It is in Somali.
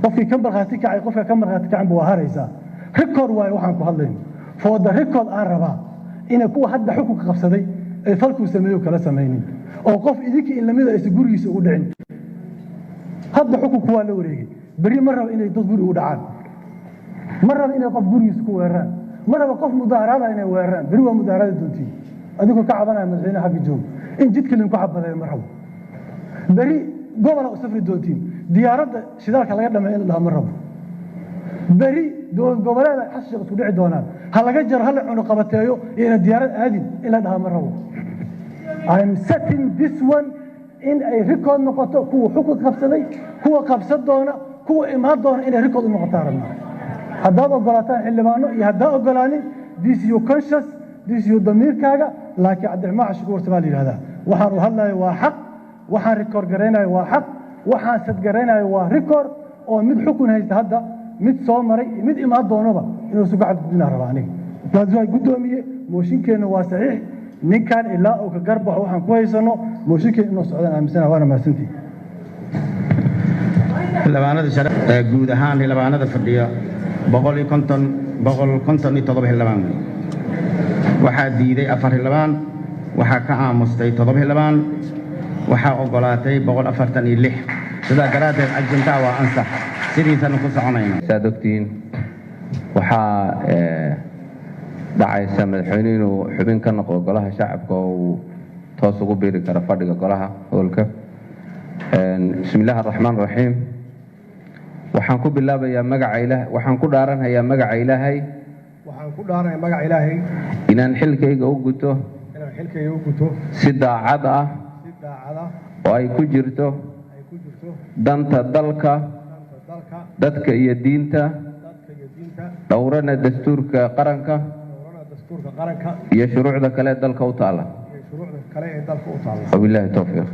qofkii ka markhaati kacay qofka ka markhaati kacan buu haraysaa record waayo waxaan ku hadlayno for the record aan rabaa inay kuwa hadda xukunka qabsaday ay falkuu sameeyo kala samaynin oo qof idinka in lamida aysan gurigiisa ugu dhicin hadda xukunku waa la wareegay beri ma raba inay dad guri ugu dhacaan ma raba inay qof gurigiisa ku weeraraan ma raba qof mudaaharaada inay weeraraan beri waa mudaaharaada doontiin adigoo ka cabanaya madaxweynaha xagga jooga in jidka linku xabadeeyo ma rabo beri gobola u safri doontiin diyaaradda shidaalka laga dhameeyo in la dhaha ma rabo beri goboleeda xashiiq isku dhici doonaan ha laga jaro ha la cuno qabateeyo iyo ina diyaarad aadin in la dhaha ma rabo I'm setting this one in ay record noqoto kuwa xukun qabsaday kuwa qabsad doona kuwa imaan doona inay record u noqotaan rabnaa haddaad ogolaataan xildhibaano iyo haddaad ogolaanin this is your conscious this is your damiirkaaga laakiin cabdiraxmaan cashuur warsamaa la yidhahdaa waxaan u hadlayo waa xaq waxaan record garaynayo waa xaq waxaan sad garaynayo waa record oo mid xukun haysta hadda mid soo maray mid imaan doonaba inuu isu gacad gudbinaa rabaa aniga taas waa guddoomiye mooshinkeenna waa saxiix ninkan ilaa uu ka garbaxo waxaan ku haysano mooshinkeen inuu socdaan aaminsana waana mahadsantii xildhibaanada sharaf guud ahaan xildhibaanada fadhiya 157 xildhibaan waxaa diiday 4 xildhibaan waxaa ka aamustay 7 xildhibaan waxaa ogolaatay 146 sidaa daraaddeed ajintaa waa ansax sidiisana ku soconayna saad ogtiin waxaa dhacaysa madaxweyne inuu xubin ka noqdo golaha shacabka oo uu toos ugu biiri karo fadhiga golaha howlka bismillaahi araxmaan raxiim waxaan ku bilaabayaa magaca ilaahay waxaan ku dhaaranayaa magaca ilaahay inaan xilkayga u guto si daacad ah oo ay ku jirto danta dalka dadka iyo diinta dhowrana dastuurka qaranka iyo shuruucda kale dalka u taala wabillahi tawfiiq